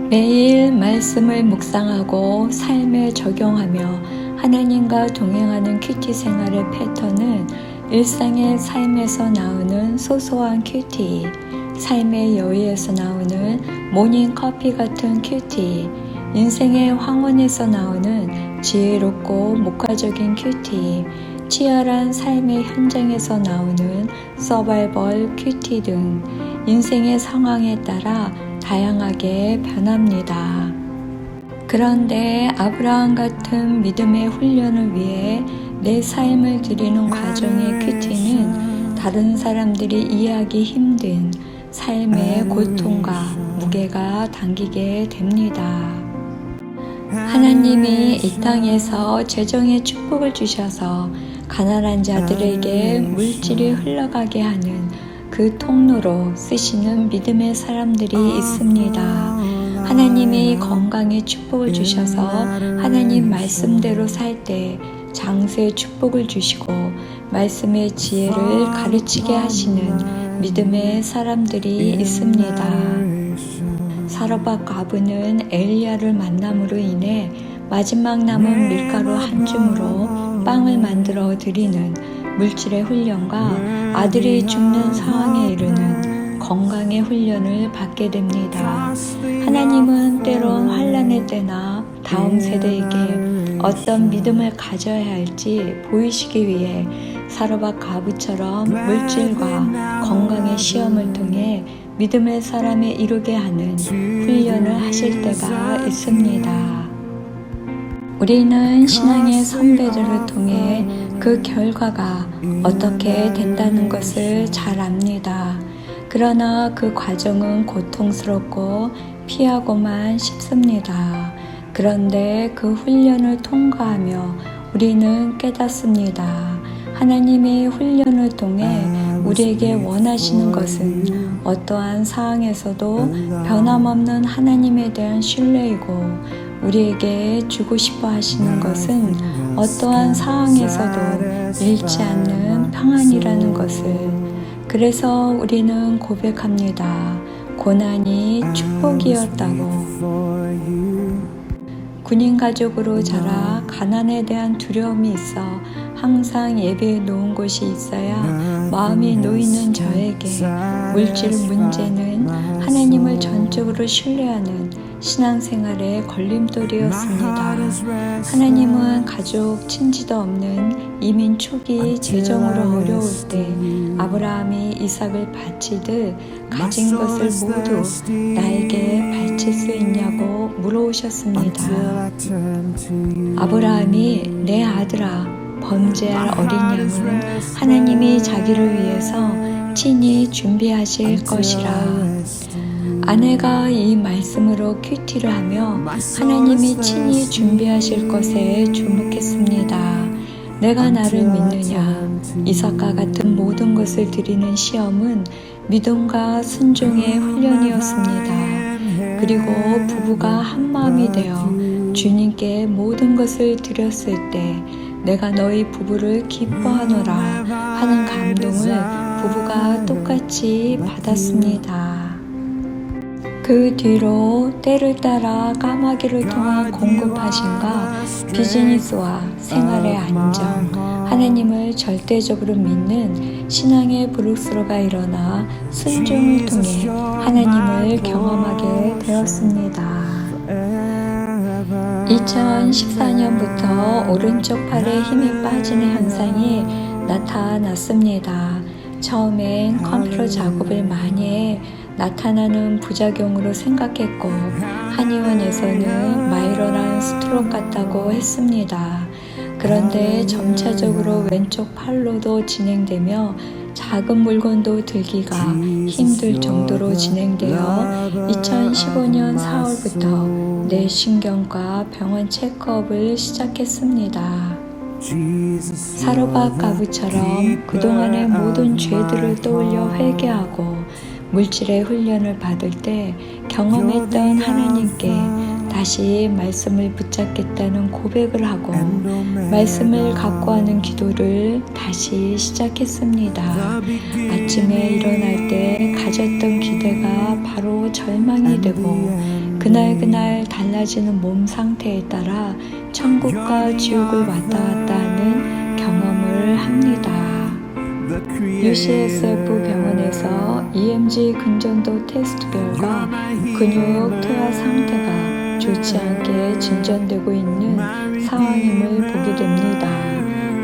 매일 말씀을 묵상하고 삶에 적용하며 하나님과 동행하는 큐티 생활의 패턴은 일상의 삶에서 나오는 소소한 큐티, 삶의 여유에서 나오는 모닝 커피 같은 큐티, 인생의 황혼에서 나오는 지혜롭고 목가적인 큐티, 치열한 삶의 현장에서 나오는 서바이벌 큐티 등 인생의 상황에 따라 다양하게 변합니다. 그런데 아브라함 같은 믿음의 훈련을 위해 내 삶을 드리는 과정의 큐티는 다른 사람들이 이해하기 힘든 삶의 고통과 무게가 담기게 됩니다. 하나님이 이 땅에서 재정의 축복을 주셔서 가난한 자들에게 물질이 흘러가게 하는 그 통로로 쓰시는 믿음의 사람들이 있습니다. 하나님이 건강의 축복을 주셔서 하나님 말씀대로 살 때 장세의 축복을 주시고 말씀의 지혜를 가르치게 하시는 믿음의 사람들이 있습니다. 사르밧 과부는 엘리야를 만남으로 인해 마지막 남은 밀가루 한 줌으로 빵을 만들어 드리는 물질의 훈련과 아들이 죽는 상황에 이르는 건강의 훈련을 받게 됩니다. 하나님은 때론 환난의 때나 다음 세대에게 어떤 믿음을 가져야 할지 보이시기 위해 사르밧 과부처럼 물질과 건강의 시험을 통해 믿음의 사람에 이르게 하는 훈련을 하실 때가 있습니다. 우리는 신앙의 선배들을 통해 그 결과가 어떻게 된다는 것을 잘 압니다. 그러나 그 과정은 고통스럽고 피하고만 싶습니다. 그런데 그 훈련을 통과하며 우리는 깨닫습니다. 하나님의 훈련을 통해 우리에게 원하시는 것은 어떠한 상황에서도 변함없는 하나님에 대한 신뢰이고 우리에게 주고 싶어 하시는 것은 어떠한 상황에서도 잃지 않는 평안이라는 것을. 그래서 우리는 고백합니다. 고난이 축복이었다고. 군인 가족으로 자라 가난에 대한 두려움이 있어 항상 예배에 놓은 곳이 있어야 마음이 놓이는 저에게 물질 문제는 하나님을 전적으로 신뢰하는 신앙생활의 걸림돌이었습니다. 하나님은 가족 친지도 없는 이민 초기 재정으로 어려울 때 아브라함이 이삭을 바치듯 가진 것을 모두 나에게 바칠 수 있냐고 물어오셨습니다. 아브라함이 내 아들아 범죄할 어린 양은 하나님이 자기를 위해서 친히 준비하실 것이라. 아내가 이 말씀으로 큐티를 하며 하나님이 친히 준비하실 것에 주목했습니다. 내가 나를 믿느냐? 이삭과 같은 모든 것을 드리는 시험은 믿음과 순종의 훈련이었습니다. 그리고 부부가 한마음이 되어 주님께 모든 것을 드렸을 때 내가 너희 부부를 기뻐하노라 하는 감동을 부부가 똑같이 받았습니다. 그 뒤로 때를 따라 까마귀를 통한 공급하심과 비즈니스와 생활의 안정, 하나님을 절대적으로 믿는 신앙의 브룩스로가 일어나 순종을 통해 하나님을 경험하게 되었습니다. 2014년부터 오른쪽 팔에 힘이 빠지는 현상이 나타났습니다. 처음엔 컴퓨터 작업을 많이 해 나타나는 부작용으로 생각했고 한의원에서는 마이너한 스트로크 같다고 했습니다. 그런데 점차적으로 왼쪽 팔로도 진행되며 작은 물건도 들기가 힘들 정도로 진행되어 2015년 4월부터 뇌신경과 병원 체크업을 시작했습니다. 사르밧 과부처럼 그동안의 모든 죄들을 떠올려 회개하고 물질의 훈련을 받을 때 경험했던 하나님께 다시 말씀을 붙잡겠다는 고백을 하고 말씀을 갖고 하는 기도를 다시 시작했습니다. 아침에 일어날 때 가졌던 기대가 바로 절망이 되고 그날 달라지는 몸 상태에 따라 천국과 지옥을 왔다 갔다 하는 경험을 합니다. UCSF 병원에서 EMG 근전도 테스트 결과 근육 퇴화 상태가 좋지 않게 진전되고 있는 상황임을 보게 됩니다.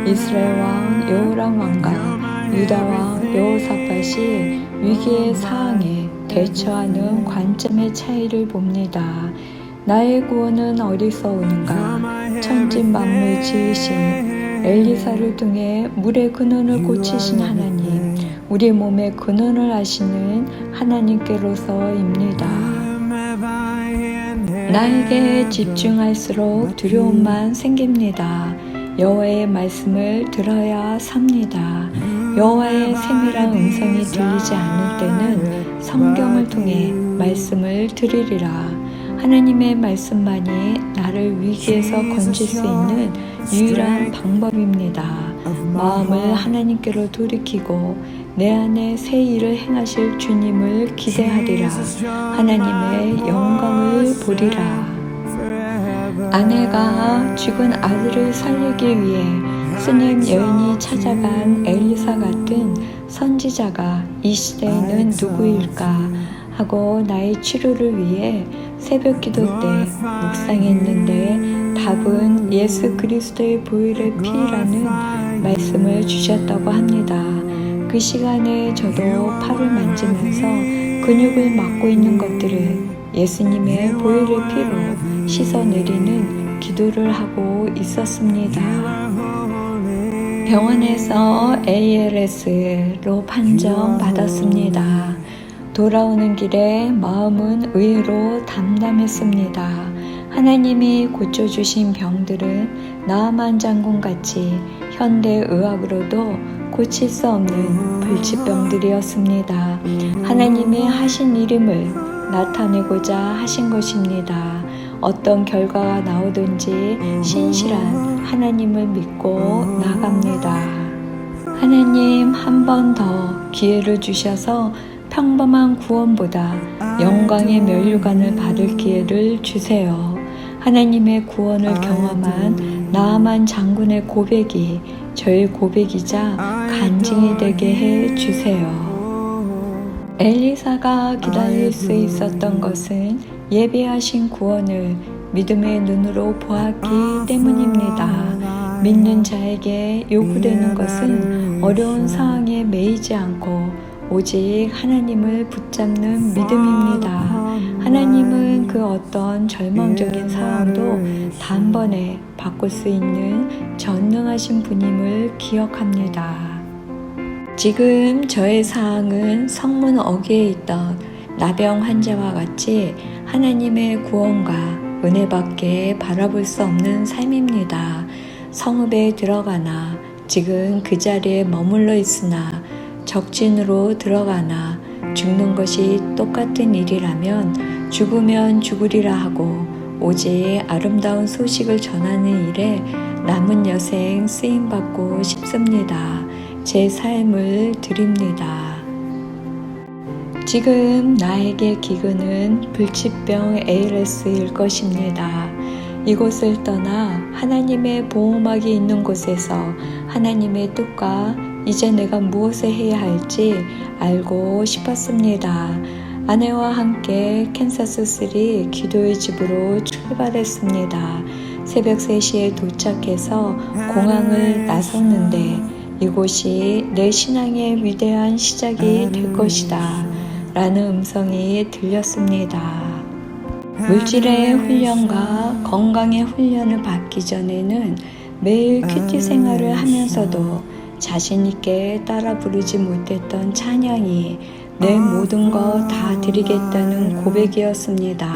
이스라엘 왕 여호람 왕과 유다 왕 여호사밧이 위기의 상황에 대처하는 관점의 차이를 봅니다. 나의 구원은 어디서 오는가? 천지 만물 지으신 엘리사를 통해 물의 근원을 고치신 하나님, 우리 몸의 근원을 아시는 하나님께로서입니다. 나에게 집중할수록 두려움만 생깁니다. 여호와의 말씀을 들어야 삽니다. 여호와의 세밀한 음성이 들리지 않을 때는 성경을 통해 말씀을 들으리라. 하나님의 말씀만이 나를 위기에서 건질 수 있는 유일한 방법입니다. 마음을 하나님께로 돌이키고 내 안에 새 일을 행하실 주님을 기대하리라. 하나님의 영광을 보리라. 아내가 죽은 아들을 살리기 위해 스님 여인이 찾아간 엘리사 같은 선지자가 이 시대에는 누구일까 하고 나의 치료를 위해 새벽 기도 때 묵상했는데 답은 예수 그리스도의 보혈의 피라는 말씀을 주셨다고 합니다. 그 시간에 저도 팔을 만지면서 근육을 막고 있는 것들을 예수님의 보혈의 피로 씻어내리는 기도를 하고 있었습니다. 병원에서 ALS로 판정받았습니다. 돌아오는 길에 마음은 의외로 담담했습니다. 하나님이 고쳐주신 병들은 나아만 장군같이 현대의학으로도 고칠 수 없는 불치병들이었습니다. 하나님이 하신 일임을 나타내고자 하신 것입니다. 어떤 결과가 나오든지 신실한 하나님을 믿고 나갑니다. 하나님 한 번 더 기회를 주셔서 평범한 구원보다 영광의 면류관을 받을 기회를 주세요. 하나님의 구원을 경험한 나아만 장군의 고백이 저의 고백이자 간증이 되게 해 주세요. 엘리사가 기다릴 수 있었던 것은 예비하신 구원을 믿음의 눈으로 보았기 때문입니다. 믿는 자에게 요구되는 것은 어려운 상황에 매이지 않고 오직 하나님을 붙잡는 믿음입니다. 하나님은 그 어떤 절망적인 상황도 단번에 바꿀 수 있는 전능하신 분임을 기억합니다. 지금 저의 상황은 성문 어귀에 있던 나병 환자와 같이 하나님의 구원과 은혜밖에 바라볼 수 없는 삶입니다. 성읍에 들어가나 지금 그 자리에 머물러 있으나 적진으로 들어가나 죽는 것이 똑같은 일이라면 죽으면 죽으리라 하고 오직 아름다운 소식을 전하는 일에 남은 여생 쓰임받고 싶습니다. 제 삶을 드립니다. 지금 나에게 기근은 불치병 ALS일 것입니다. 이곳을 떠나 하나님의 보호막이 있는 곳에서 하나님의 뜻과 이제 내가 무엇을 해야 할지 알고 싶었습니다. 아내와 함께 캔사스3 기도의 집으로 출발했습니다. 새벽 3시에 도착해서 공항을 나섰는데 이곳이 내 신앙의 위대한 시작이 될 것이다 라는 음성이 들렸습니다. 물질의 훈련과 건강의 훈련을 받기 전에는 매일 큐티 생활을 하면서도 자신있게 따라 부르지 못했던 찬양이 내 모든 것 다 드리겠다는 고백이었습니다.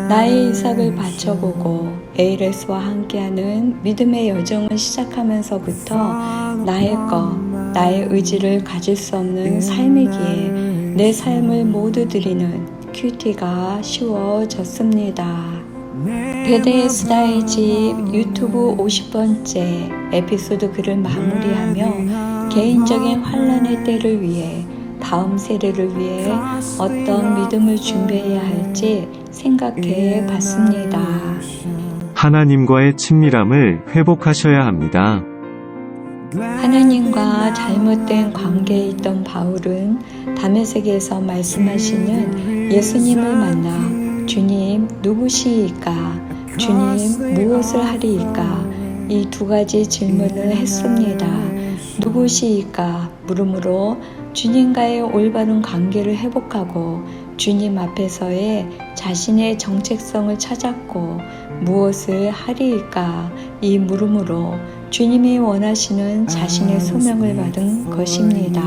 나의 이삭을 바쳐보고 ALS와 함께하는 믿음의 여정을 시작하면서부터 나의 것, 나의 의지를 가질 수 없는 삶이기에 내 삶을 모두 드리는 큐티가 쉬워졌습니다. 베데스다의 집 유튜브 50번째 에피소드 글을 마무리하며 개인적인 환란의 때를 위해 다음 세대를 위해 어떤 믿음을 준비해야 할지 생각해 봤습니다. 하나님과의 친밀함을 회복하셔야 합니다. 하나님과 잘못된 관계에 있던 바울은 다메섹에서 말씀하시는 예수님을 만나 주님 누구시이까? 주님 무엇을 하리이까? 이 두 가지 질문을 했습니다. 누구시이까? 물음으로 주님과의 올바른 관계를 회복하고 주님 앞에서의 자신의 정체성을 찾았고 무엇을 하리이까? 이 물음으로 주님이 원하시는 자신의 소명을 받은 것입니다.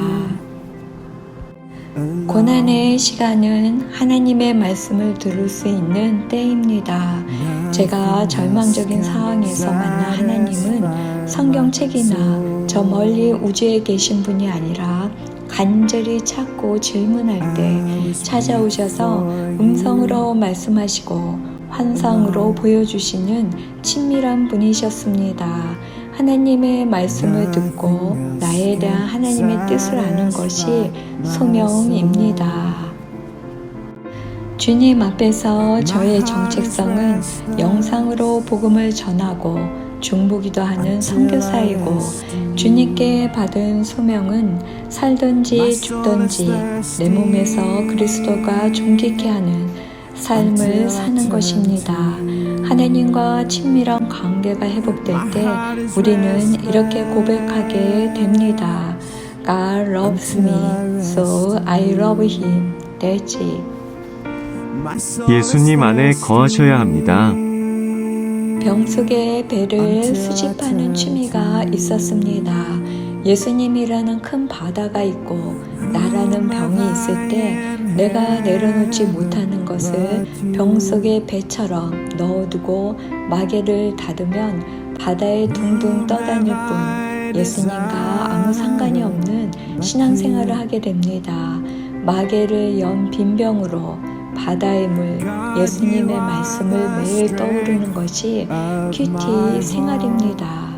고난의 시간은 하나님의 말씀을 들을 수 있는 때입니다. 제가 절망적인 상황에서 만난 하나님은 성경책이나 저 멀리 우주에 계신 분이 아니라 간절히 찾고 질문할 때 찾아오셔서 음성으로 말씀하시고 환상으로 보여주시는 친밀한 분이셨습니다. 하나님의 말씀을 듣고 나에 대한 하나님의 뜻을 아는 것이 소명입니다. 주님 앞에서 저의 정체성은 영상으로 복음을 전하고 중보기도하는 선교사이고 주님께 받은 소명은 살든지 죽든지 내 몸에서 그리스도가 존귀케 하는 삶을 사는 것입니다. 하나님과 친밀한 관계가 회복될 때 우리는 이렇게 고백하게 됩니다. God loves me, so I love him. That's it. 예수님 안에 거하셔야 합니다. 병 속에 배를 수집하는 취미가 있었습니다. 예수님이라는 큰 바다가 있고 나라는 병이 있을 때 내가 내려놓지 못하는 것을 병 속의 배처럼 넣어두고 마개를 닫으면 바다에 둥둥 떠다닐 뿐 예수님과 아무 상관이 없는 신앙생활을 하게 됩니다. 마개를 연 빈병으로 바다의 물, 예수님의 말씀을 매일 떠오르는 것이 큐티 생활입니다.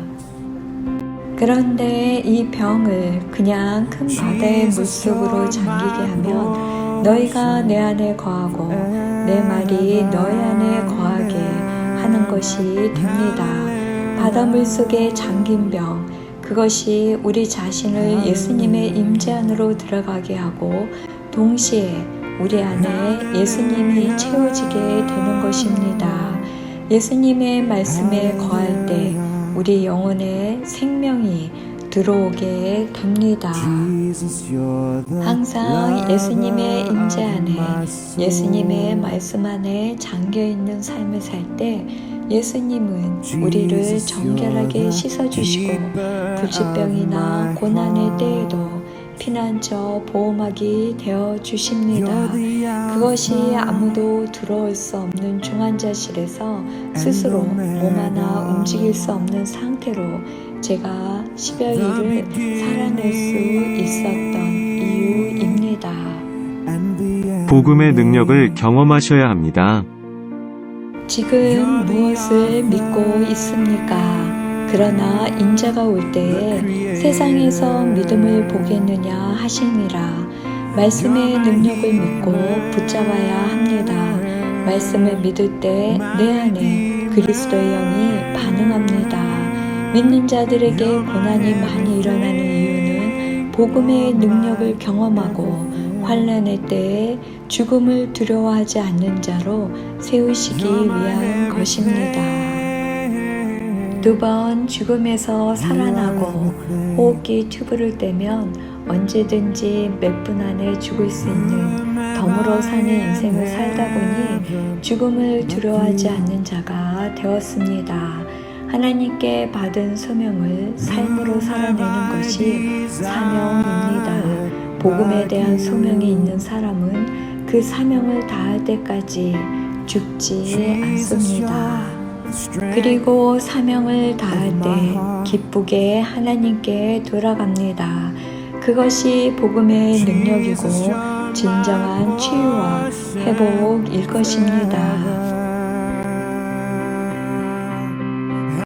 그런데 이 병을 그냥 큰 바다의 물속으로 잠기게 하면 너희가 내 안에 거하고 내 말이 너희 안에 거하게 하는 것이 됩니다. 바닷물 속에 잠긴 병, 그것이 우리 자신을 예수님의 임재 안으로 들어가게 하고 동시에 우리 안에 예수님이 채워지게 되는 것입니다. 예수님의 말씀에 거할 때 우리 영혼에 생명이 들어오게 됩니다. 항상 예수님의 임재 안에 예수님의 말씀 안에 잠겨있는 삶을 살 때 예수님은 우리를 정결하게 씻어주시고 불치병이나 고난의 때에도 피난처 보호막이 되어 주십니다. 그것이 아무도 들어올 수 없는 중환자실에서 스스로 몸 하나 움직일 수 없는 상태로 제가 10여 일을 살아낼 수 있었던 이유입니다. 복음의 능력을 경험하셔야 합니다. 지금 무엇을 믿고 있습니까? 그러나 인자가 올 때에 세상에서 믿음을 보겠느냐 하시니라. 말씀의 능력을 믿고 붙잡아야 합니다. 말씀을 믿을 때 내 안에 그리스도의 영이 반응합니다. 믿는 자들에게 고난이 많이 일어나는 이유는 복음의 능력을 경험하고 환난의 때에 죽음을 두려워하지 않는 자로 세우시기 위한 것입니다. 두 번 죽음에서 살아나고 호흡기 튜브를 떼면 언제든지 몇 분 안에 죽을 수 있는 덤으로 사는 인생을 살다 보니 죽음을 두려워하지 않는 자가 되었습니다. 하나님께 받은 소명을 삶으로 살아내는 것이 사명입니다. 복음에 대한 소명이 있는 사람은 그 사명을 다할 때까지 죽지 않습니다. 그리고 사명을 다할 때 기쁘게 하나님께 돌아갑니다. 그것이 복음의 능력이고 진정한 치유와 회복일 것입니다.